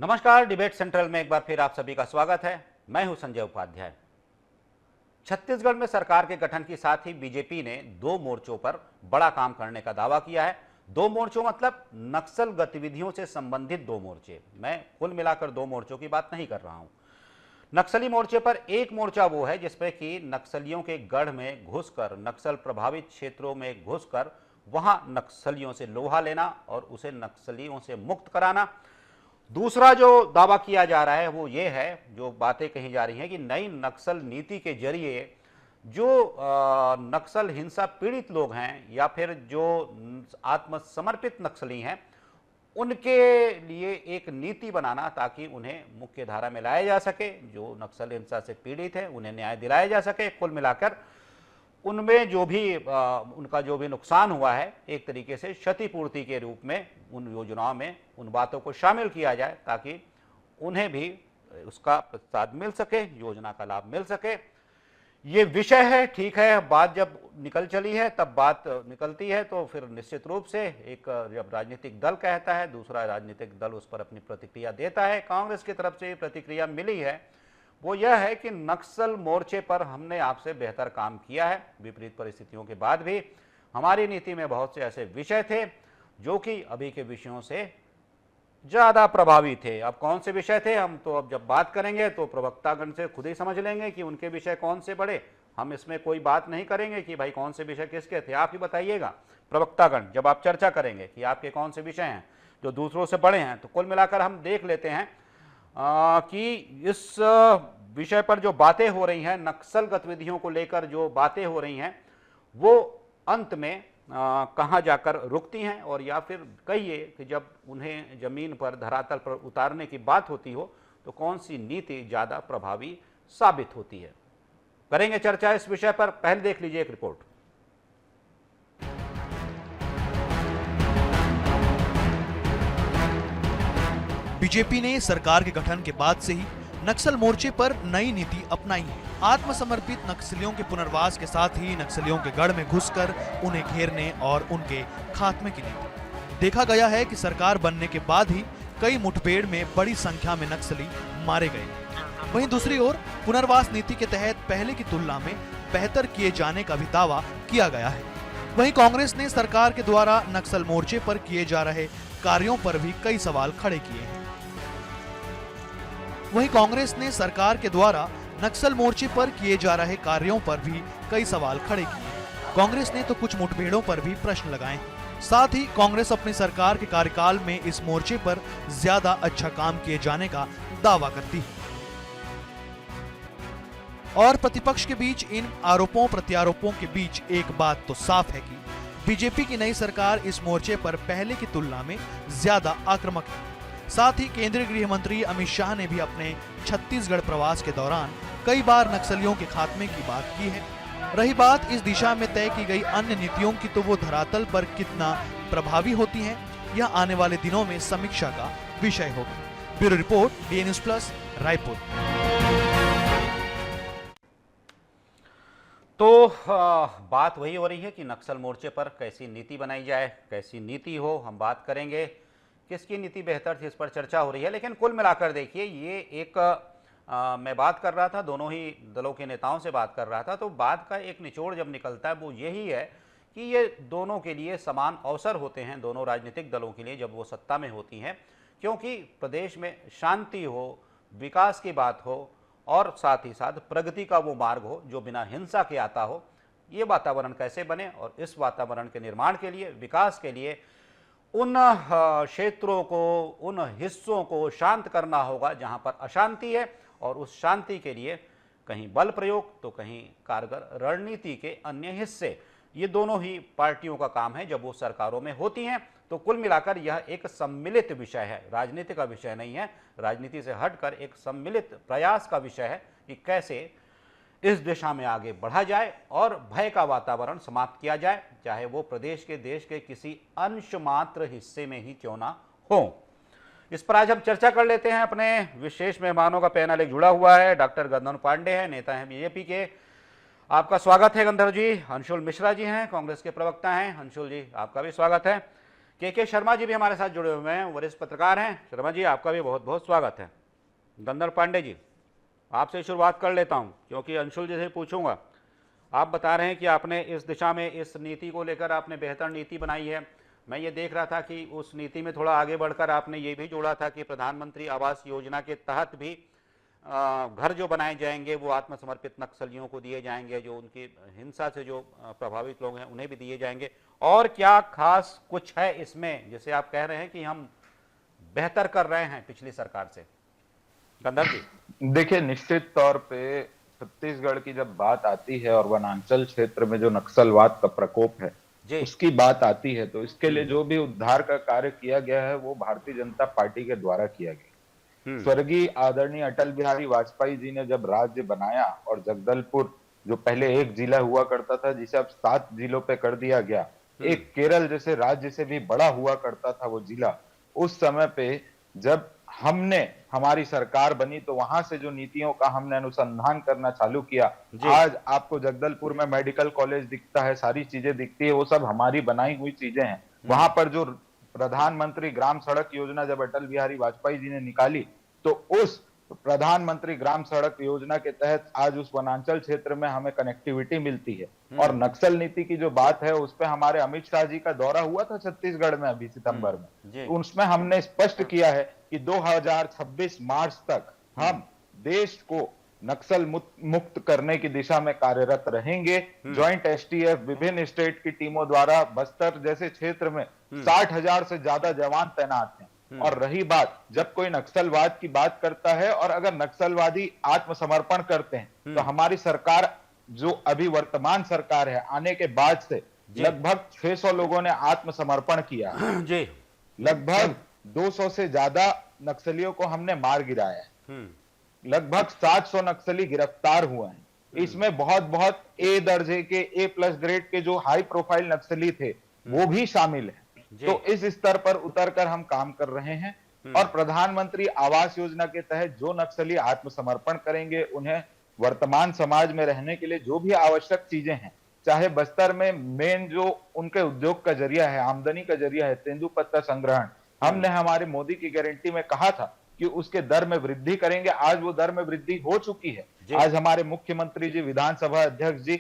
नमस्कार, debate central में एक बार फिर आप सभी का स्वागत है। मैं हूं संजय उपाध्याय। छत्तीसगढ़ में सरकार के गठन के साथ ही बीजेपी ने दो मोर्चों पर बड़ा काम करने का दावा किया है। दो मोर्चों मतलब नक्सल गतिविधियों से संबंधित दो मोर्चे। मैं कुल मिलाकर दो मोर्चों की बात नहीं कर रहा हूं। नक्सली मोर्चे पर एक मोर्चा वो है जिसपे कि नक्सलियों के गढ़ में घुसकर, नक्सल प्रभावित क्षेत्रों में घुसकर वहां नक्सलियों से लोहा लेना और उसे नक्सलियों से मुक्त कराना। दूसरा जो दावा किया जा रहा है वो ये है, जो बातें कही जा रही हैं कि नई नक्सल नीति के जरिए जो नक्सल हिंसा पीड़ित लोग हैं या फिर जो आत्मसमर्पित नक्सली हैं उनके लिए एक नीति बनाना ताकि उन्हें मुख्य धारा में लाया जा सके। जो नक्सल हिंसा से पीड़ित हैं उन्हें न्याय दिलाया जा सके। कुल मिलाकर उनमें जो भी उनका जो भी नुकसान हुआ है एक तरीके से क्षतिपूर्ति के रूप में उन योजनाओं में उन बातों को शामिल किया जाए ताकि उन्हें भी उसका प्रतिसाद मिल सके, योजना का लाभ मिल सके। ये विषय है, ठीक है। बात जब निकल चली है तब बात निकलती है तो फिर निश्चित रूप से एक जब राजनीतिक दल कहता है दूसरा राजनीतिक दल उस पर अपनी प्रतिक्रिया देता है। कांग्रेस की तरफ से प्रतिक्रिया मिली है वो यह है कि नक्सल मोर्चे पर हमने आपसे बेहतर काम किया है। विपरीत परिस्थितियों के बाद भी हमारी नीति में बहुत से ऐसे विषय थे जो कि अभी के विषयों से ज़्यादा प्रभावी थे। अब कौन से विषय थे हम तो अब जब बात करेंगे तो प्रवक्तागण से खुद ही समझ लेंगे कि उनके विषय कौन से बड़े। हम इसमें कोई बात नहीं करेंगे कि भाई कौन से विषय किसके थे, आप ही बताइएगा प्रवक्तागण जब आप चर्चा करेंगे कि आपके कौन से विषय हैं जो दूसरों से बड़े हैं। तो कुल मिलाकर हम देख लेते हैं कि इस विषय पर जो बातें हो रही हैं, नक्सल गतिविधियों को लेकर जो बातें हो रही हैं वो अंत में कहाँ जाकर रुकती हैं, और या फिर कहिए कि जब उन्हें जमीन पर धरातल पर उतारने की बात होती हो तो कौन सी नीति ज़्यादा प्रभावी साबित होती है। करेंगे चर्चा इस विषय पर। पहले देख लीजिए एक रिपोर्ट। बीजेपी ने सरकार के गठन के बाद से ही नक्सल मोर्चे पर नई नीति अपनाई है। आत्मसमर्पित नक्सलियों के पुनर्वास के साथ ही नक्सलियों के गढ़ में घुसकर उन्हें घेरने और उनके खात्मे की नीति। देखा गया है कि सरकार बनने के बाद ही कई मुठभेड़ में बड़ी संख्या में नक्सली मारे गए। वहीं दूसरी ओर पुनर्वास नीति के तहत पहले की तुलना में बेहतर किए जाने का भी दावा किया गया है। वहीं कांग्रेस ने सरकार के द्वारा नक्सल मोर्चे पर किए जा रहे कार्यों पर भी कई सवाल खड़े किए हैं। वहीं कांग्रेस ने सरकार के द्वारा नक्सल मोर्चे पर किए जा रहे कार्यों पर भी कई सवाल खड़े किए। कांग्रेस ने तो कुछ मुठभेड़ों पर भी प्रश्न लगाए। साथ ही कांग्रेस अपनी सरकार के कार्यकाल में इस मोर्चे पर ज्यादा अच्छा काम किए जाने का दावा करती है। और प्रतिपक्ष के बीच इन आरोपों प्रत्यारोपों के बीच एक बात तो साफ है कि बीजेपी की नई सरकार इस मोर्चे पर पहले की तुलना में ज्यादा आक्रामक है। साथ ही केंद्रीय गृह मंत्री अमित शाह ने भी अपने छत्तीसगढ़ प्रवास के दौरान कई बार नक्सलियों के खात्मे की बात की है। रही बात इस दिशा में तय की गई अन्य नीतियों की, तो वो धरातल पर कितना प्रभावी होती हैं, यह आने वाले दिनों में समीक्षा का विषय होगा। Bureau report, DN news plus, Raipur. तो बात वही हो रही है कि नक्सल मोर्चे पर कैसी नीति बनाई जाए, कैसी नीति हो, हम बात करेंगे किसकी नीति बेहतर थी, इस पर चर्चा हो रही है। लेकिन कुल मिलाकर देखिए ये एक मैं बात कर रहा था, दोनों ही दलों के नेताओं से बात कर रहा था, तो बात का एक निचोड़ जब निकलता है वो यही है कि ये दोनों के लिए समान अवसर होते हैं, दोनों राजनीतिक दलों के लिए जब वो सत्ता में होती हैं, क्योंकि प्रदेश में शांति हो, विकास की बात हो और साथ ही साथ प्रगति का वो मार्ग हो जो बिना हिंसा के आता हो। ये वातावरण कैसे बने, और इस वातावरण के निर्माण के लिए, विकास के लिए उन क्षेत्रों को, उन हिस्सों को शांत करना होगा जहां पर अशांति है, और उस शांति के लिए कहीं बल प्रयोग तो कहीं कारगर रणनीति के अन्य हिस्से। ये दोनों ही पार्टियों का काम है जब वो सरकारों में होती हैं। तो कुल मिलाकर यह एक सम्मिलित विषय है, राजनीति का विषय नहीं है। राजनीति से हटकर एक सम्मिलित प्रयास का विषय है कि कैसे इस दिशा में आगे बढ़ा जाए और भय का वातावरण समाप्त किया जाए, चाहे वो प्रदेश के, देश के किसी अंश मात्र हिस्से में ही क्यों ना हो। इस पर आज हम चर्चा कर लेते हैं। अपने विशेष मेहमानों का पैनल एक जुड़ा हुआ है। डॉक्टर गंधर्व पांडे हैं, नेता हैं बीजेपी के, आपका स्वागत है गंधर्व जी। अंशुल मिश्रा जी हैं, कांग्रेस के प्रवक्ता हैं। अंशुल जी आपका भी स्वागत है। के शर्मा जी भी हमारे साथ जुड़े हुए हैं, वरिष्ठ पत्रकार हैं। शर्मा जी, आपका भी बहुत बहुत स्वागत है। गंधर्व पांडे जी, आपसे शुरुआत कर लेता हूं, क्योंकि अंशुल जी से पूछूंगा। आप बता रहे हैं कि आपने इस दिशा में, इस नीति को लेकर आपने बेहतर नीति बनाई है। मैं ये देख रहा था कि उस नीति में थोड़ा आगे बढ़कर आपने ये भी जोड़ा था कि प्रधानमंत्री आवास योजना के तहत भी घर जो बनाए जाएंगे वो आत्मसमर्पित नक्सलियों को दिए जाएंगे, जो उनकी हिंसा से जो प्रभावित लोग हैं उन्हें भी दिए जाएंगे। और क्या खास कुछ है इसमें जिसे आप कह रहे हैं कि हम बेहतर कर रहे हैं पिछली सरकार से? गंधर्व जी, देखिए, निश्चित तौर पे छत्तीसगढ़ की जब बात आती है और वनांचल क्षेत्र में जो नक्सलवाद का प्रकोप है उसकी बात आती है, तो इसके लिए जो भी उद्धार का कार्य किया गया है वो भारतीय जनता पार्टी के द्वारा किया गया। स्वर्गीय आदरणीय अटल बिहारी वाजपेयी जी ने जब राज्य बनाया और जगदलपुर जो पहले एक जिला हुआ करता था जिसे अब 7 जिलों पे कर दिया गया, एक केरल जैसे राज्य से भी बड़ा हुआ करता था वो जिला, उस समय पे जब हमारी सरकार बनी तो वहां से जो नीतियों का हमने अनुसंधान करना चालू किया, आज आपको जगदलपुर में मेडिकल कॉलेज दिखता है, सारी चीजें दिखती है, वो सब हमारी बनाई हुई चीजें हैं। वहां पर जो प्रधानमंत्री ग्राम सड़क योजना जब अटल बिहारी वाजपेयी जी ने निकाली, तो उस प्रधानमंत्री ग्राम सड़क योजना के तहत आज उस वनांचल क्षेत्र में हमें कनेक्टिविटी मिलती है। और नक्सल नीति की जो बात है उस पे हमारे अमित शाह जी का दौरा हुआ था छत्तीसगढ़ में अभी सितंबर में, उसमें हमने स्पष्ट किया है कि 2026 मार्च तक हम देश को नक्सल मुक्त करने की दिशा में कार्यरत रहेंगे। ज्वाइंट एसटीएफ विभिन्न स्टेट की टीमों द्वारा बस्तर जैसे क्षेत्र में 60,000 से ज्यादा जवान तैनात हैं। और रही बात, जब कोई नक्सलवाद की बात करता है और अगर नक्सलवादी आत्मसमर्पण करते हैं तो हमारी सरकार जो अभी वर्तमान सरकार है आने के बाद से लगभग 600 लोगों ने आत्मसमर्पण किया जी। लगभग 200 से ज्यादा नक्सलियों को हमने मार गिराया है। लगभग 700 नक्सली गिरफ्तार हुए हैं। इसमें बहुत ए दर्जे के, A+ ग्रेड के जो हाई प्रोफाइल नक्सली थे वो भी शामिल है। तो इस स्तर पर उतरकर हम काम कर रहे हैं। और प्रधानमंत्री आवास योजना के तहत जो नक्सली आत्मसमर्पण करेंगे उन्हें वर्तमान समाज में रहने के लिए जो भी आवश्यक चीजें हैं, चाहे बस्तर में मेन जो उनके उद्योग का जरिया है, आमदनी का जरिया है, तेंदुपत्ता संग्रहण, हमने हमारे मोदी की गारंटी में कहा था कि उसके दर में वृद्धि करेंगे। आज वो दर में वृद्धि हो चुकी है। आज हमारे मुख्यमंत्री जी, विधानसभा अध्यक्ष जी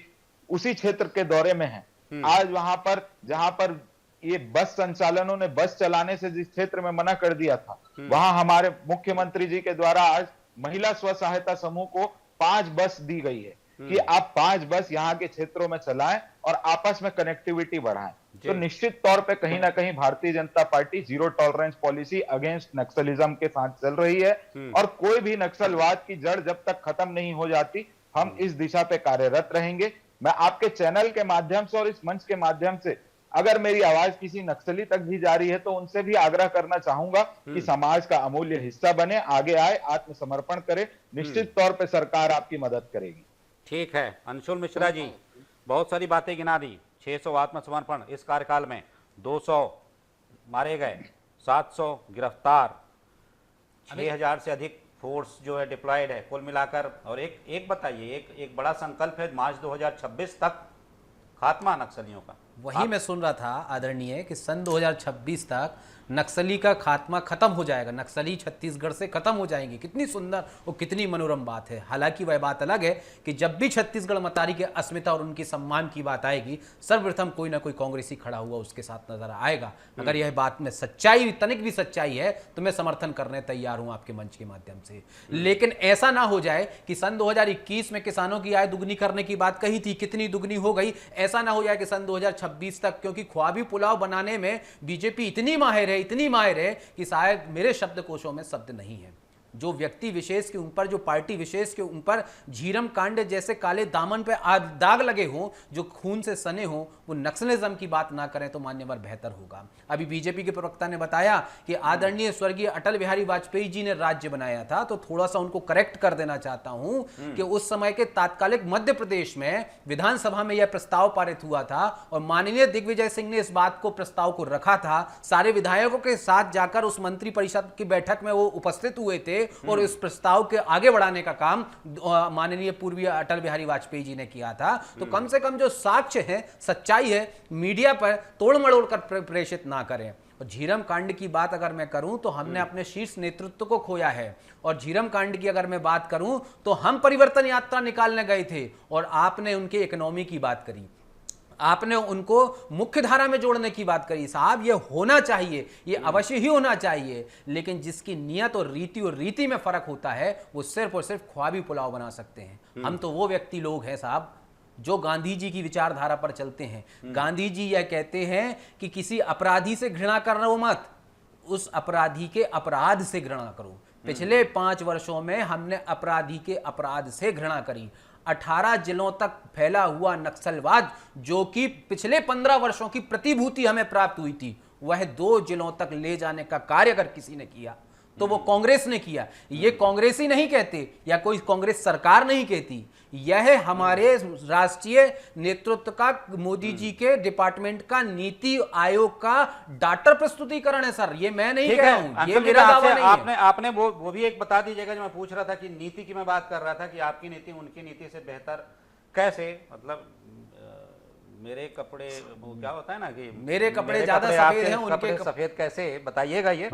उसी क्षेत्र के दौरे में हैं। आज वहां पर जहां पर ये बस संचालनों ने बस चलाने से जिस क्षेत्र में मना कर दिया था, वहां हमारे मुख्यमंत्री जी के द्वारा आज महिला स्व सहायता समूह को 5 बस दी गई है कि आप 5 बस यहाँ के क्षेत्रों में चलाएं और आपस में कनेक्टिविटी बढ़ाएं। तो निश्चित तौर पे कहीं ना कहीं Bharatiya Janata party zero tolerance policy against Naxalism के साथ चल रही है। और कोई भी नक्सलवाद की जड़ जब तक खत्म नहीं हो जाती, हम इस दिशा पे कार्यरत रहेंगे। मैं आपके चैनल के माध्यम से और इस मंच के माध्यम से अगर मेरी आवाज किसी नक्सली तक भी जा रही है तो उनसे भी आग्रह करना चाहूंगा कि समाज का अमूल्य हिस्सा बने, आगे आए, आत्मसमर्पण करे। निश्चित तौर पे सरकार आपकी मदद करेगी। ठीक है अंशुल मिश्रा जी, बहुत सारी बातें गिना दी। 600 आत्मसमर्पण इस कार्यकाल में, 200 मारे गए, 700 गिरफ्तार, 6000 से अधिक फोर्स जो है डिप्लॉयड है कुल मिलाकर। और एक बताइए, एक बड़ा संकल्प है मार्च 2026 तक खात्मा नक्सलियों का। वही मैं सुन रहा था आदरणीय कि सन 2026 तक नक्सली का खात्मा खत्म हो जाएगा, नक्सली छत्तीसगढ़ से खत्म हो जाएंगे। कितनी सुंदर और कितनी मनोरम बात है। हालांकि वह बात अलग है कि जब भी छत्तीसगढ़ मतारी के अस्मिता और उनकी सम्मान की बात आएगी, सर्वप्रथम कोई ना कोई कांग्रेसी खड़ा हुआ उसके साथ नजर आएगा। अगर यह बात में सच्चाई, तनिक भी सच्चाई है तो मैं समर्थन करने तैयार हूं आपके मंच के माध्यम से। लेकिन ऐसा ना हो जाए कि सन 2021 में किसानों की आय दुगनी करने की बात कही थी, कितनी दुगनी हो गई। ऐसा ना हो जाए कि सन 2026 तक, क्योंकि ख्वाबी पुलाव बनाने में बीजेपी इतनी माहिर है कि शायद मेरे शब्दकोशों में शब्द नहीं है। जो व्यक्ति विशेष के ऊपर, जो पार्टी विशेष के ऊपर झीरम कांड जैसे काले दामन पे दाग लगे हों, जो खून से सने हों, वो नक्सलिज्म की बात ना करें तो मान्यवर बेहतर होगा। अभी बीजेपी के प्रवक्ता ने बताया कि आदरणीय स्वर्गीय अटल बिहारी वाजपेयी जी ने राज्य बनाया था, तो थोड़ा सा उनको करेक्ट कर देना चाहता हूं कि उस समय के तात्कालिक मध्य प्रदेश में विधानसभा में यह प्रस्ताव पारित हुआ था और माननीय दिग्विजय सिंह ने इस बात को, प्रस्ताव को रखा था। सारे विधायकों के साथ जाकर उस मंत्रिपरिषद की बैठक में वो उपस्थित हुए थे और इस प्रस्ताव के आगे बढ़ाने का काम माननीय पूर्वीय अटल बिहारी वाजपेयी जी ने किया था। तो कम से कम जो साक्ष्य है, सच्चाई है, मीडिया पर तोड़ मड़ोड़ कर प्रेषित ना करें। और झीरम कांड की बात अगर मैं करूं तो हमने अपने शीर्ष नेतृत्व को खोया है, और झीरम कांड की अगर मैं बात करूं तो हम परिवर्तन यात्रा निकालने गए थे और आपने उनके इकोनॉमी की बात करी, आपने उनको मुख्य धारा में जोड़ने की बात करी। साहब ये होना चाहिए, ये अवश्य ही होना चाहिए, लेकिन जिसकी नियत और रीति में फर्क होता है वो सिर्फ और सिर्फ ख्वाबी पुलाव बना सकते हैं। हम तो वो व्यक्ति लोग हैं साहब जो गांधी जी की विचारधारा पर चलते हैं। गांधी जी यह कहते हैं कि किसी अपराधी से घृणा करो मत, उस अपराधी के अपराध से घृणा करो। पिछले 5 वर्षों में हमने अपराधी के अपराध से घृणा करी। 18 जिलों तक फैला हुआ नक्सलवाद जो कि पिछले 15 वर्षों की प्रतिभूति हमें प्राप्त हुई थी, वह 2 जिलों तक ले जाने का कार्य अगर किसी ने किया तो वो कांग्रेस ने किया। ये कांग्रेस ही नहीं कहते या कोई कांग्रेस सरकार नहीं कहती, यह हमारे राष्ट्रीय नेतृत्व का, मोदी जी के डिपार्टमेंट का, नीति आयोग का डाटा प्रस्तुतिकरण है सर। ये मैं नहीं कह रहा हूं, ये मेरा दावा नहीं है। आपने वो भी एक बता दीजिएगा जो मैं पूछ रहा था कि नीति की मैं बात कर रहा था कि आपकी नीति उनकी नीति से बेहतर कैसे, मतलब मेरे कपड़े, वो क्या होता है ना कि मेरे कपड़े ज्यादा सफेद हैं, उनके सफेद कैसे, बताइएगा ये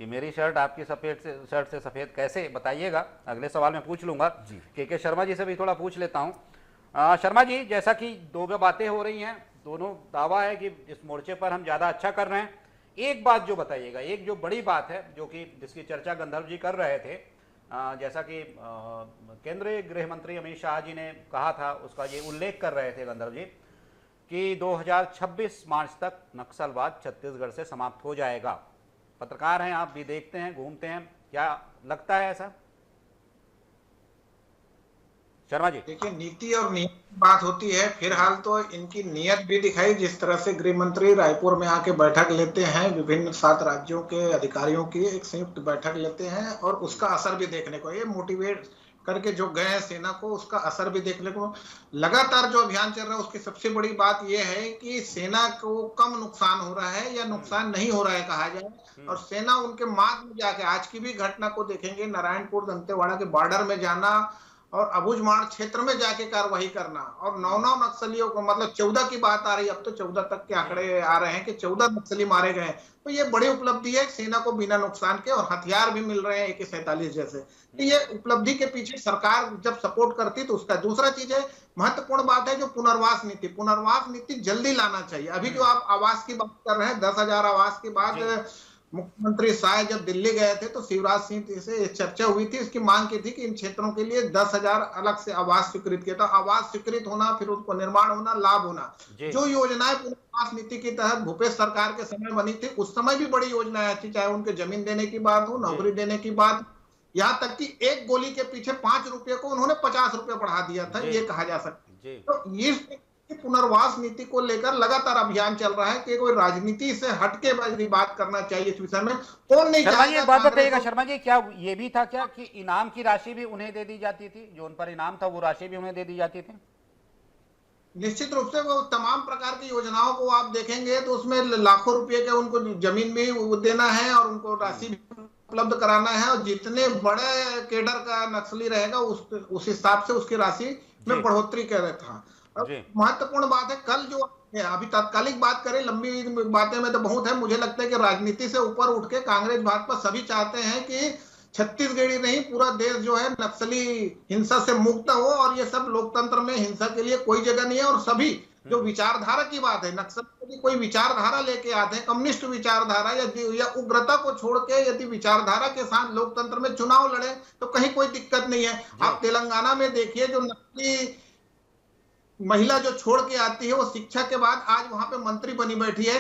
कि मेरी शर्ट आपकी शर्ट से सफेद कैसे, बताइएगा। अगले सवाल में पूछ लूंगा। के शर्मा जी से भी थोड़ा पूछ लेता हूं। शर्मा जी, जैसा कि 2 बातें हो रही हैं, दोनों दावा है कि इस मोर्चे पर हम ज्यादा अच्छा कर रहे हैं। एक बात जो बताइएगा, एक जो बड़ी बात है जो कि जिसकी चर्चा गंधर्व जी कर रहे थे, जैसा कि केंद्रीय गृह मंत्री अमित शाह जी ने कहा था, उसका ये उल्लेख कर रहे थे गंधर्व जी कि 2026 मार्च तक नक्सलवाद छत्तीसगढ़ से समाप्त हो जाएगा। पत्रकार हैं आप भी, देखते हैं, घूमते हैं, क्या लगता है ऐसा? शर्मा जी देखिए, नीति और नियत की बात होती है। फिलहाल तो इनकी नियत भी दिखाई, जिस तरह से गृह मंत्री रायपुर में आके बैठक लेते हैं, विभिन्न 7 राज्यों के अधिकारियों की एक संयुक्त बैठक लेते हैं और उसका असर भी देखने को, ये मोटिवेट करके जो गए हैं सेना को, उसका असर भी देखने को। लगातार जो अभियान चल रहा है उसकी सबसे बड़ी बात यह है कि सेना को कम नुकसान हो रहा है या नुकसान नहीं हो रहा है कहा जाए, और सेना उनके मार्ग में जाके, आज की भी घटना को देखेंगे, नारायणपुर दंतेवाड़ा के बॉर्डर में जाना और अबुझमाड़ क्षेत्र में जाके कार्रवाई करना, और 9 नक्सलियों को, मतलब 14 की बात आ रही है, अब तो 14 तक के आंकड़े आ रहे हैं कि 14 नक्सली मारे गए। तो ये बड़ी उपलब्धि है सेना को, बिना नुकसान के, और हथियार भी मिल रहे हैं AK-47 जैसे। तो ये उपलब्धि के पीछे सरकार जब सपोर्ट करती तो उसका। दूसरा चीज है, महत्वपूर्ण बात है जो पुनर्वास नीति जल्दी लाना चाहिए। अभी जो आप आवास की बात कर रहे हैं, 10,000 आवास के बाद मुख्यमंत्री शाह जब दिल्ली गए थे तो शिवराज सिंह से चर्चा हुई थी, इसकी मांग की थी कि इन क्षेत्रों के लिए 10,000 अलग से आवास स्वीकृत किया था। आवास स्वीकृत होना, फिर उसको निर्माण होना, लाभ होना, जो योजनाएं पुनर्वास नीति के तहत भूपेश सरकार के समय बनी थी, उस समय भी बड़ी योजनाएं थी, चाहे उनके जमीन देने की बात हो, नौकरी देने की बात, यहाँ तक कि एक गोली के पीछे 5 रुपए को उन्होंने 50 रुपए बढ़ा दिया था, ये कहा जा सकता है। तो ये पुनर्वास नीति को लेकर लगातार अभियान चल रहा है कि कोई राजनीति से हटके बात करना चाहिए इस विषय में। कौन नहीं शर्मा जी, एक बात बताइएगा शर्मा जी, क्या ये भी था क्या कि इनाम की राशि भी उन्हें दे दी जाती थी, जो उन पर इनाम था वो राशि भी उन्हें दे दी जाती थी? निश्चित रूप से वो तमाम प्रकार की योजनाओं को आप देखेंगे तो उसमें लाखों रुपए के उनको जमीन भी देना है और उनको राशि भी उपलब्ध कराना है, और जितने बड़े केडर का नक्सली रहेगा उस हिसाब से उसकी राशि में बढ़ोतरी कर रहा था। महत्वपूर्ण बात है, कल जो अभी तात्कालिक बात करें, लंबी बातें में तो बहुत है, मुझे लगता है कि राजनीति से ऊपर उठ के कांग्रेस भाजपा सभी चाहते हैं कि छत्तीसगढ़ ही नहीं पूरा देश जो है नक्सली हिंसा से मुक्त हो, और ये सब लोकतंत्र में हिंसा के लिए कोई जगह नहीं है। और सभी जो विचारधारा की बात है, नक्सल कोई विचारधारा लेके आते हैं, कम्युनिस्ट विचारधारा या उग्रता को छोड़ के यदि विचारधारा के साथ लोकतंत्र में चुनाव लड़े तो कहीं कोई दिक्कत नहीं है। आप तेलंगाना में देखिए, जो नक्सली महिला जो छोड़ के आती है वो शिक्षा के बाद आज वहां पे मंत्री बनी बैठी है,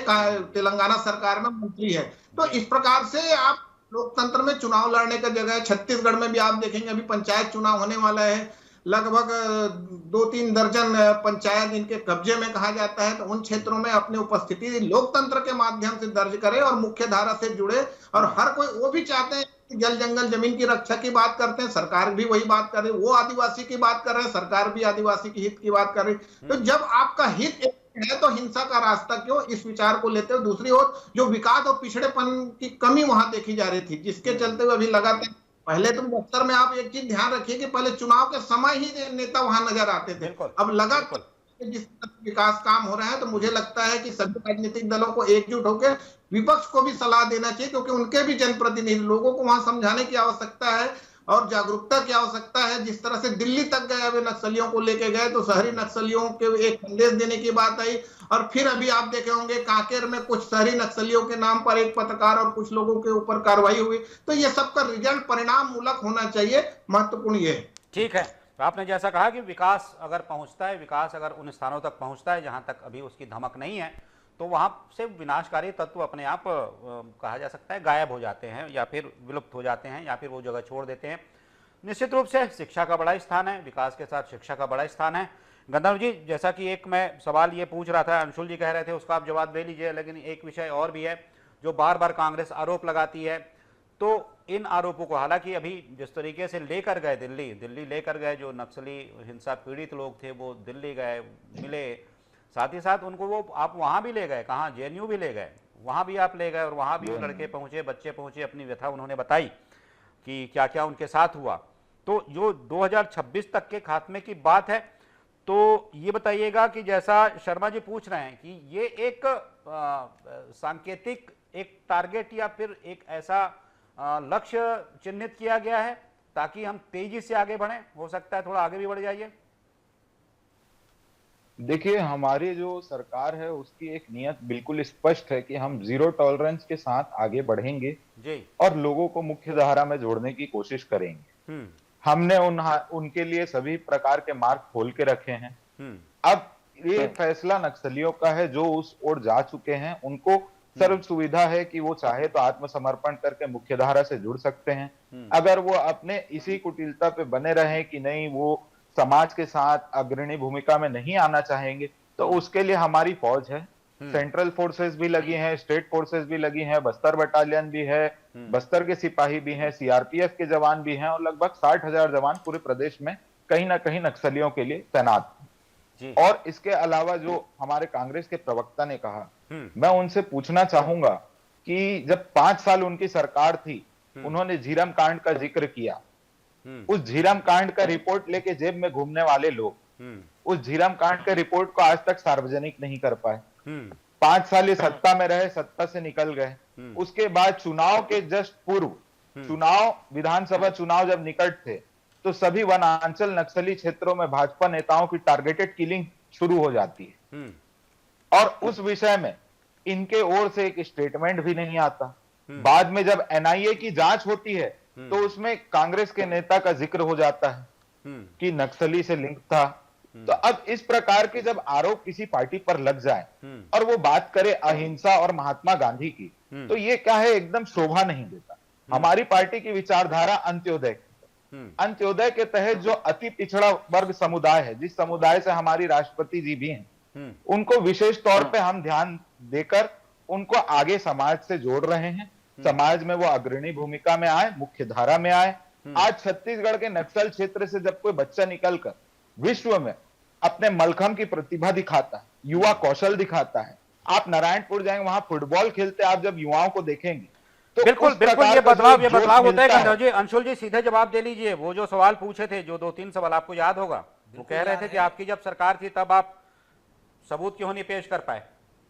तेलंगाना सरकार में मंत्री है। तो इस प्रकार से आप लोकतंत्र में चुनाव लड़ने का जगह है। छत्तीसगढ़ में भी आप देखेंगे अभी पंचायत चुनाव होने वाला है, लगभग 2-3 दर्जन पंचायत इनके कब्जे में कहा जाता है। तो उन क्षेत्रों में अपनी उपस्थिति लोकतंत्र के माध्यम से दर्ज करें और मुख्य धारा से जुड़े, और हर कोई वो भी चाहते हैं जल जंगल जमीन की रक्षा की बात करते हैं, सरकार भी वही बात कर रही है, वो आदिवासी की बात कर रहे हैं, सरकार भी आदिवासी की हित की बात कर रही है। तो जब आपका हित है तो हिंसा का रास्ता क्यों, इस विचार को लेते हुए दूसरी ओर जो विकास और पिछड़ेपन की कमी वहां देखी जा रही थी, जिसके चलते हुए अभी लगातार, पहले तो बस्तर में आप एक चीज ध्यान रखिए कि पहले चुनाव के समय ही नेता वहां नजर आते थे, अब लगातार जिस विकास काम हो रहा है। तो मुझे लगता है कि सभी राजनीतिक दलों को एकजुट होकर विपक्ष को भी सलाह देना चाहिए, क्योंकि उनके भी जनप्रतिनिधि, लोगों को वहां समझाने की आवश्यकता है और जागरूकता की आवश्यकता है। जिस तरह से दिल्ली तक गए, अभी नक्सलियों को लेके गए तो शहरी नक्सलियों के एक संदेश देने की बात आई, और फिर अभी आप देखे होंगे कांकेर में कुछ शहरी नक्सलियों के नाम पर एक पत्रकार और कुछ लोगों के ऊपर कार्रवाई हुई। तो ये सबका रिजल्ट परिणाम मूलक होना चाहिए, महत्वपूर्ण ये। ठीक है, तो आपने जैसा कहा कि विकास अगर पहुंचता है, विकास अगर उन स्थानों तक पहुंचता है जहां तक अभी उसकी धमक नहीं है, तो वहां से विनाशकारी तत्व अपने आप कहा जा सकता है गायब हो जाते हैं, या फिर विलुप्त हो जाते हैं, या फिर वो जगह छोड़ देते हैं। निश्चित रूप से शिक्षा का बड़ा स्थान है, विकास के साथ शिक्षा का बड़ा स्थान है। गंधर्व जी, जैसा कि एक मैं सवाल ये पूछ रहा था, अंशुल जी कह रहे थे, उसका आप जवाब दे लीजिए, लेकिन एक विषय और भी है जो बार बार कांग्रेस आरोप लगाती है। तो इन आरोपों को, हालांकि अभी जिस तरीके से लेकर गए दिल्ली लेकर गए, जो नक्सली हिंसा पीड़ित लोग थे वो दिल्ली गए, मिले, साथ ही साथ उनको वो आप वहाँ भी ले गए, कहाँ, जेएनयू भी ले गए, वहाँ भी आप ले गए, और वहाँ भी लड़के पहुँचे, बच्चे पहुँचे, अपनी व्यथा उन्होंने बताई कि क्या क्या उनके साथ हुआ। तो जो 2026 तक के खात्मे की बात है, तो ये बताइएगा कि जैसा शर्मा जी पूछ रहे हैं कि ये एक सांकेतिक एक टारगेट या फिर एक ऐसा लक्ष्य चिन्हित किया गया है ताकि हम तेजी से आगे बढ़ें, हो सकता है थोड़ा आगे भी बढ़ जाइए। देखिए, हमारी जो सरकार है उसकी एक नियत बिल्कुल स्पष्ट है कि हम जीरो टॉलरेंस के साथ आगे बढ़ेंगे जी, और लोगों को मुख्य धारा में जोड़ने की कोशिश करेंगे। हमने उनके लिए सभी प्रकार के मार्ग खोल के रखे हैं। अब ये फैसला नक्सलियों का है, जो उस ओर जा चुके हैं उनको सर्व सुविधा है कि वो चाहे तो आत्मसमर्पण करके मुख्यधारा से जुड़ सकते हैं। अगर वो अपने इसी कुटिलता पे बने रहे कि नहीं, वो समाज के साथ अग्रणी भूमिका में नहीं आना चाहेंगे, तो उसके लिए हमारी फौज है, सेंट्रल फोर्सेस भी लगी हैं, स्टेट फोर्सेस भी लगी हैं, बस्तर बटालियन भी है, बस्तर के सिपाही भी हैं, सीआरपीएफ के जवान भी हैं, और लगभग 60,000 जवान पूरे प्रदेश में कहीं ना कहीं नक्सलियों के लिए तैनात हैं। और इसके अलावा जो हमारे कांग्रेस के प्रवक्ता ने कहा, मैं उनसे पूछना चाहूंगा कि जब 5 साल उनकी सरकार थी, उन्होंने झीरम कांड का जिक्र किया। उस झीरम कांड का रिपोर्ट लेके जेब में घूमने वाले लोग उस झीरम कांड के रिपोर्ट को आज तक सार्वजनिक नहीं कर पाए। 5 साल ये सत्ता में रहे, सत्ता से निकल गए। उसके बाद चुनाव के जस्ट पूर्व, चुनाव, विधानसभा चुनाव जब निकट थे, तो सभी वनांचल नक्सली क्षेत्रों में भाजपा नेताओं की टारगेटेड किलिंग शुरू हो जाती है, और उस विषय में इनके ओर से एक स्टेटमेंट भी नहीं आता। बाद में जब एनआईए की जांच होती है, तो उसमें कांग्रेस के नेता का जिक्र हो जाता है कि नक्सली से लिंक था। तो अब इस प्रकार के जब आरोप किसी पार्टी पर लग जाए और वो बात करे अहिंसा और महात्मा गांधी की, तो ये क्या है, एकदम शोभा नहीं देता। हमारी पार्टी की विचारधारा अंत्योदय के तहत जो अति पिछड़ा वर्ग समुदाय है, जिस समुदाय से हमारी राष्ट्रपति जी भी हैं, उनको विशेष तौर पे हम ध्यान देकर उनको आगे समाज से जोड़ रहे हैं। समाज में वो अग्रणी भूमिका में आए, मुख्य धारा में आए। आज छत्तीसगढ़ के नक्सल क्षेत्र से जब कोई बच्चा निकलकर विश्व में अपने मलखम की प्रतिभा दिखाता है, युवा कौशल दिखाता है, आप नारायणपुर जाएंगे, वहां फुटबॉल खेलते आप जब युवाओं को देखेंगे, तो बिल्कुल बिल्कुल ये बदलाव होता है। गंधर्व जी, अंशुल जी सीधे जवाब दे लीजिए। वो जो सवाल पूछे थे, जो 2-3 सवाल आपको याद होगा, वो कह रहे थे कि आपकी जब सरकार थी तब आप सबूत क्यों नहीं पेश कर पाए।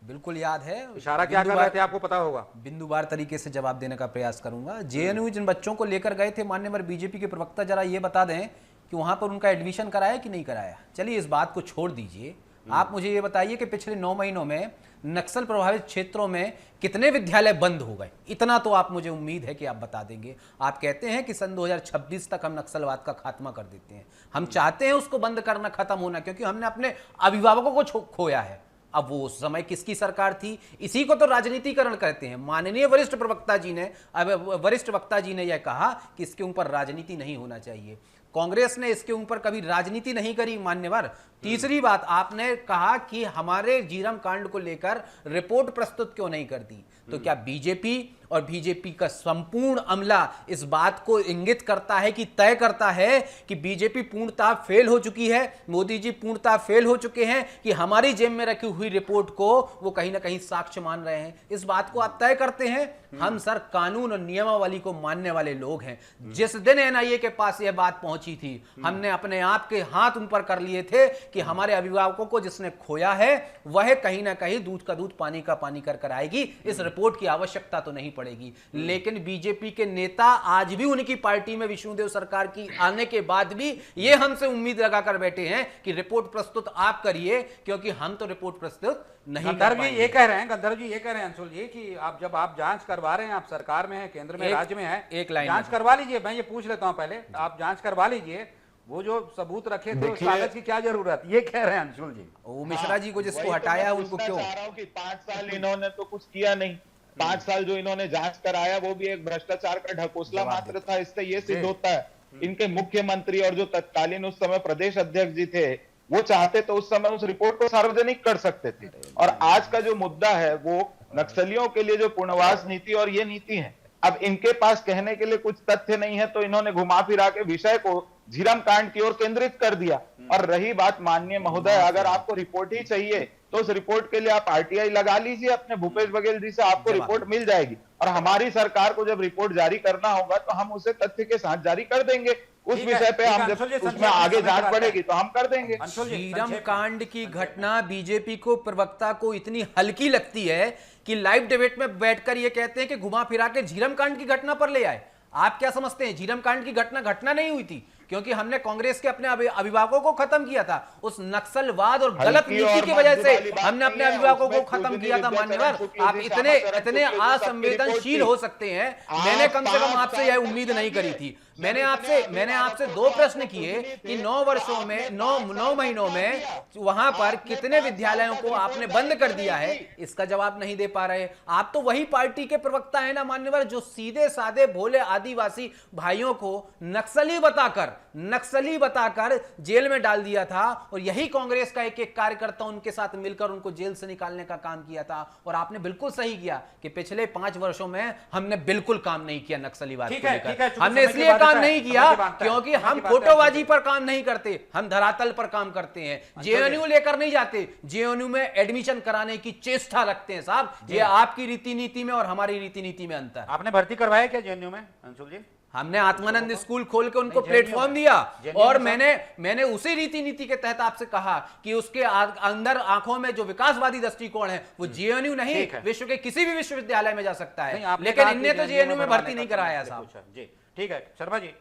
बिल्कुल याद है, इशारा क्या कर रहे थे आपको पता होगा। बिंदुवार तरीके से जवाब देने का प्रयास करूंगा। जेएनयू जिन बच्चों को लेकर गए थे, मान्यवर बीजेपी के प्रवक्ता जरा ये बता दें कि वहां पर उनका एडमिशन कराया कि नहीं कराया। चलिए इस बात को छोड़ दीजिए, आप मुझे ये बताइए कि पिछले 9 महीनों में नक्सल प्रभावित क्षेत्रों में कितने विद्यालय बंद हो गए। इतना तो आप, मुझे उम्मीद है कि आप बता देंगे। आप कहते हैं कि सन 2026 तक हम नक्सलवाद का खात्मा कर देते हैं। हम चाहते हैं उसको बंद करना, खत्म होना, क्योंकि हमने अपने अभिभावकों को खोया है। अब वो उस समय किसकी सरकार थी, इसी को तो राजनीतिकरण कहते हैं। माननीय वरिष्ठ वक्ता जी ने यह कहा कि इसके ऊपर राजनीति नहीं होना चाहिए। कांग्रेस ने इसके ऊपर कभी राजनीति नहीं करी, मान्यवर। तीसरी बात, आपने कहा कि हमारे झीरम कांड को लेकर रिपोर्ट प्रस्तुत क्यों नहीं कर दी। तो क्या बीजेपी और बीजेपी का संपूर्ण अमला इस बात को इंगित करता है कि तय करता है कि बीजेपी पूर्णतः फेल हो चुकी है, मोदी जी पूर्णतः फेल हो चुके हैं, कि हमारी जेब में रखी हुई रिपोर्ट को वो कहीं ना कहीं साक्ष्य मान रहे हैं। इस बात को आप तय करते हैं। हम सर कानून और नियमावली को मानने वाले लोग हैं। जिस दिन एनआईए के पास यह बात पहुंची थी, हमने अपने आप के हाथ उन पर कर लिए थे कि हमारे अभिभावकों को जिसने खोया है वह कहीं ना कहीं दूध का दूध पानी का पानी कर कर आएगी, इस रिपोर्ट की आवश्यकता तो नहीं पड़ेगी। लेकिन बीजेपी के नेता आज भी उनकी पार्टी में विष्णुदेव सरकार की आने के बाद भी ये हमसे उम्मीद लगाकर बैठे हैं कि रिपोर्ट प्रस्तुत आप करिए, क्योंकि हम तो रिपोर्ट प्रस्तुत नहीं कर पाएंगे। ये कह रहे हैं गंधर्व जी, ये कह रहे हैं अंशुल जी कि आप जब आप जांच करवा रहे हैं, आप सरकार में हैं, केंद्र में, राज्य में हैं, एक लाइन जांच करवा लीजिए। मैं ये पूछ लेता हूं पहले, आप जांच करवा लीजिए, वो जो सबूत रखे थे उस कागज की क्या जरूरत, ये कह रहे हैं अंशुल जी। वो मिश्रा जी को जिसको हटाया उनको क्यों? चाह रहा हूं कि 5 साल इन्होंने तो कुछ किया नहीं। 5 साल जो इन्होंने जांच कराया वो भी एक भ्रष्टाचार का ढकोसला मात्र था। इससे ये सिद्ध होता है इनके मुख्यमंत्री और जो तत्कालीन उस समय प्रदेश अध्यक्ष जी थे, वो चाहते तो उस समय उस रिपोर्ट को सार्वजनिक कर सकते थे। और आज का जो मुद्दा है वो नक्सलियों के लिए जो पुनर्वास नीति और ये नीति है, अब इनके पास कहने के लिए कुछ तथ्य नहीं है, तो इन्होंने घुमा फिरा के विषय को झीरम कांड की ओर केंद्रित कर दिया। और रही बात माननीय महोदय, अगर आपको रिपोर्ट ही चाहिए तो उस रिपोर्ट के लिए आप आरटीआई लगा लीजिए अपने भूपेश बघेल जी से, आपको रिपोर्ट मिल जाएगी। और हमारी सरकार को जब रिपोर्ट जारी करना होगा तो हम उसे तथ्य के साथ जारी कर देंगे। उस विषय पे हम जब उसमें आगे जांच बढ़ेगी तो हम कर देंगे। झीरम कांड की घटना बीजेपी को, प्रवक्ता को इतनी हल्की लगती है कि लाइव डिबेट में बैठकर ये कहते हैं कि घुमा फिरा के झीरम कांड की घटना पर ले आए। आप क्या समझते हैं झीरम कांड की घटना नहीं हुई थी, क्योंकि हमने कांग्रेस के अपने अभिभावकों को खत्म किया था। उस नक्सलवाद और गलत नीति की वजह से हमने अपने अभिभावकों को खत्म किया था। मान्यवर, आप इतने असंवेदनशील हो सकते हैं, मैंने कम से कम आपसे यह उम्मीद नहीं करी थी। मैंने आपसे 2 प्रश्न किए कि 9 वर्षों में 9 महीनों में वहां पर कितने विद्यालयों को आपने बंद कर दिया है, इसका जवाब नहीं दे पा रहे। आप तो वही पार्टी के प्रवक्ता है ना मान्यवर, जो सीधे साधे भोले आदिवासी भाइयों को नक्सली बताकर जेल में डाल दिया था। और यही कांग्रेस का एक कार्यकर्ता उनके साथ मिलकर उनको जेल से निकालने का काम किया था। और आपने बिल्कुल सही किया कि पिछले 5 वर्षों में हमने बिल्कुल काम नहीं किया नक्सलीवाद को लेकर। हमने इसलिए काम नहीं किया क्योंकि हम फोटोबाजी पर काम नहीं करते, हम धरातल पर काम करते हैं। जेएनयू लेकर नहीं जाते, जेएनयू में एडमिशन कराने की चेष्टा रखते हैं साहब। ये आपकी रीति नीति में और हमारी रीति नीति में अंतर। आपने भर्ती करवाया क्या जेएनयू में अंशुल जी? हमने आत्मानंद स्कूल खोल के उनको प्लेटफॉर्म दिया, और मैंने उसी रीति नीति के तहत आपसे कहा कि उसके अंदर आंखों में जो विकासवादी दृष्टिकोण है वो जेएनयू नहीं, विश्व के किसी भी विश्वविद्यालय में जा सकता है। लेकिन इनने तो जेएनयू में भर्ती नहीं कराया साहब जी। ठीक है शर्मा जी,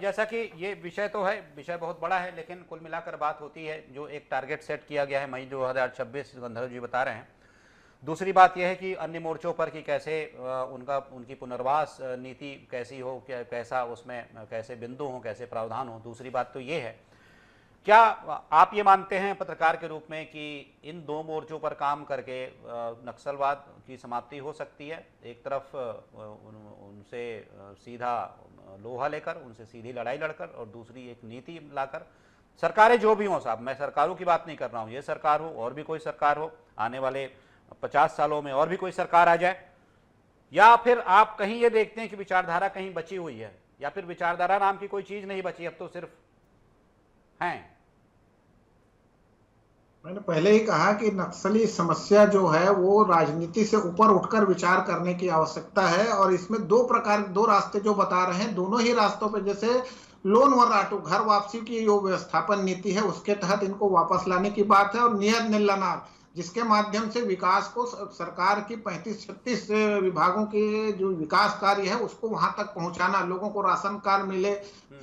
जैसा कि ये विषय तो है, विषय बहुत बड़ा है, लेकिन कुल मिलाकर बात होती है जो एक टारगेट सेट किया गया है मई 2026 गंधर्व जी बता रहे हैं। दूसरी बात यह है कि अन्य मोर्चों पर कि कैसे उनकी पुनर्वास नीति कैसी हो, कैसा उसमें कैसे बिंदु हो, कैसे प्रावधान हो। दूसरी बात तो ये है, क्या आप ये मानते हैं पत्रकार के रूप में कि इन 2 मोर्चों पर काम करके नक्सलवाद की समाप्ति हो सकती है? एक तरफ उनसे सीधा लोहा लेकर, उनसे सीधी लड़ाई लड़कर, और दूसरी एक नीति लाकर, सरकारें जो भी हों साहब, मैं सरकारों की बात नहीं कर रहा हूँ, ये सरकार हो और भी कोई सरकार हो, आने वाले 50 सालों में और भी कोई सरकार आ जाए, या फिर आप कहीं ये देखते हैं कि विचारधारा कहीं बची हुई है, या फिर विचारधारा नाम की कोई चीज नहीं बची, अब तो सिर्फ हैं? मैंने पहले ही कहा कि नक्सली समस्या जो है वो राजनीति से ऊपर उठकर विचार करने की आवश्यकता है। और इसमें 2 रास्ते जो बता रहे हैं, दोनों ही रास्तों पे, जैसे लोन वर्राटू घर वापसी की जो व्यवस्थापन नीति है उसके तहत इनको वापस लाने की बात है, और नियत निलनार जिसके माध्यम से विकास को सरकार की 35-36 विभागों के जो विकास कार्य है उसको वहां तक पहुंचाना, लोगों को राशन कार्ड मिले,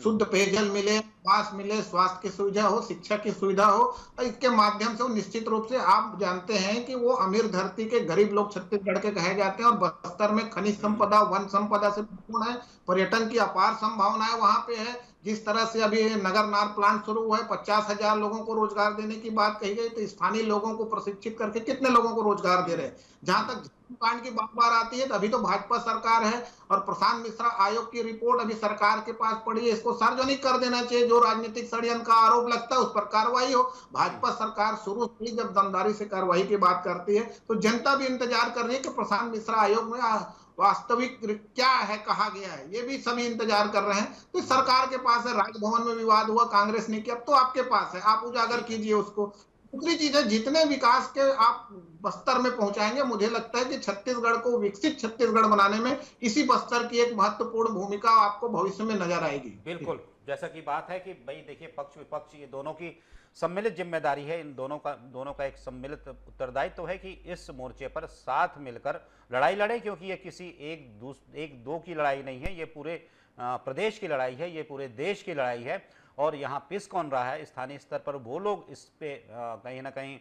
शुद्ध पेयजल मिले, आवास मिले, स्वास्थ्य की सुविधा हो, शिक्षा की सुविधा हो। तो इसके माध्यम से निश्चित रूप से आप जानते हैं कि वो अमीर धरती के गरीब लोग छत्तीसगढ़ के कहे जाते हैं, और बस्तर में खनिज संपदा, वन संपदा से पूर्ण है, पर्यटन की अपार संभावनाएं वहां पे है। जिस तरह से अभी नगर नार प्लांट शुरू हुआ है, 50,000 लोगों को रोजगार देने की बात कही गई, तो स्थानीय लोगों को प्रशिक्षित करके कितने लोगों को रोजगार दे रहे हैं। जहां तक कांड की बार आती है तो अभी तो भाजपा सरकार है, और प्रशांत मिश्रा आयोग की रिपोर्ट अभी सरकार के पास पड़ी है, इसको सार्वजनिक कर देना चाहिए। जो राजनीतिक षड्यंत्र का आरोप लगता है उस पर कार्रवाई हो। भाजपा सरकार शुरू से जब दमदारी से कार्रवाई की बात करती है तो जनता भी इंतजार कर रही है कि प्रशांत मिश्रा आयोग में वास्तविक क्या है कहा गया है, ये भी सभी इंतजार कर रहे हैं। तो सरकार के पास है, राजभवन में विवाद हुआ, कांग्रेस ने किया, अब तो आपके पास है, आप उजागर कीजिए उसको। दूसरी चीज है, जितने विकास के आप बस्तर में पहुंचाएंगे, मुझे लगता है कि छत्तीसगढ़ को विकसित छत्तीसगढ़ बनाने में इसी बस्तर की एक महत्वपूर्ण भूमिका आपको भविष्य में नजर आएगी। बिल्कुल, जैसा कि बात है कि भाई देखिए, पक्ष विपक्ष ये दोनों की सम्मिलित जिम्मेदारी है, इन दोनों का एक सम्मिलित उत्तरदायित्व है कि इस मोर्चे पर साथ मिलकर लड़ाई लड़े, क्योंकि ये किसी एक दो की लड़ाई नहीं है, ये पूरे प्रदेश की लड़ाई है, ये पूरे देश की लड़ाई है। और यहाँ पिस कौन रहा है स्थानीय स्तर पर, वो लोग इस पे कहीं ना कहीं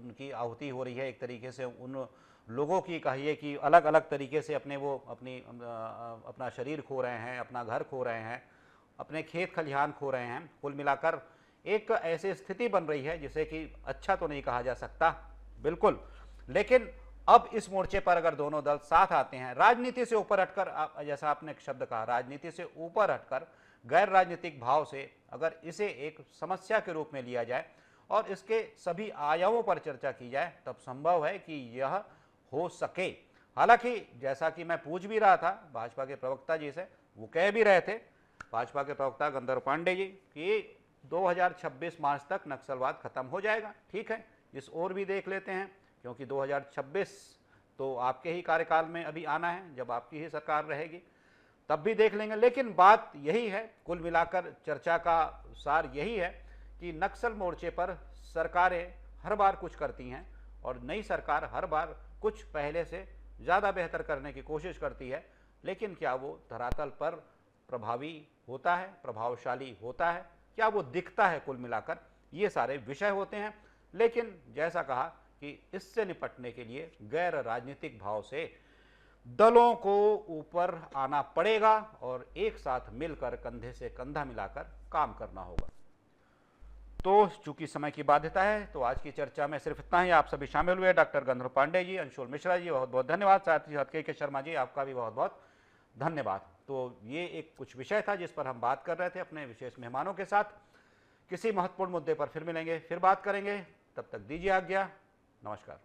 उनकी आहुति हो रही है एक तरीके से। उन लोगों की कहिए कि अलग अलग तरीके से अपना शरीर खो रहे हैं, अपना घर खो रहे हैं, अपने खेत खलिहान खो रहे हैं। कुल मिलाकर एक ऐसी स्थिति बन रही है जिसे कि अच्छा तो नहीं कहा जा सकता, बिल्कुल। लेकिन अब इस मोर्चे पर अगर दोनों दल साथ आते हैं, राजनीति से ऊपर हटकर, जैसा आपने एक शब्द कहा, राजनीति से ऊपर हटकर गैर राजनीतिक भाव से अगर इसे एक समस्या के रूप में लिया जाए और इसके सभी आयामों पर चर्चा की जाए, तब संभव है कि यह हो सके। हालांकि जैसा कि मैं पूछ भी रहा था भाजपा के प्रवक्ता जी से, वो कह भी रहे थे, भाजपा के प्रवक्ता गंधर्व पांडे जी, कि 2026 मार्च तक नक्सलवाद खत्म हो जाएगा। ठीक है, इस ओर भी देख लेते हैं, क्योंकि 2026 तो आपके ही कार्यकाल में अभी आना है, जब आपकी ही सरकार रहेगी, तब भी देख लेंगे। लेकिन बात यही है, कुल मिलाकर चर्चा का सार यही है कि नक्सल मोर्चे पर सरकारें हर बार कुछ करती हैं और नई सरकार हर बार कुछ पहले से ज़्यादा बेहतर करने की कोशिश करती है, लेकिन क्या वो धरातल पर प्रभावी होता है, प्रभावशाली होता है, क्या वो दिखता है? कुल मिलाकर ये सारे विषय होते हैं। लेकिन जैसा कहा कि इससे निपटने के लिए गैर राजनीतिक भाव से दलों को ऊपर आना पड़ेगा और एक साथ मिलकर कंधे से कंधा मिलाकर काम करना होगा। तो चूंकि समय की बाध्यता है, तो आज की चर्चा में सिर्फ इतना ही। आप सभी शामिल हुए, डॉक्टर गंधर्व पांडे जी, अंशुल मिश्रा जी, बहुत बहुत धन्यवाद। साथ ही साथ के शर्मा जी, आपका भी बहुत बहुत धन्यवाद। तो ये एक कुछ विषय था जिस पर हम बात कर रहे थे अपने विशेष मेहमानों के साथ। किसी महत्वपूर्ण मुद्दे पर फिर मिलेंगे, फिर बात करेंगे। तब तक दीजिए आज्ञा, नमस्कार।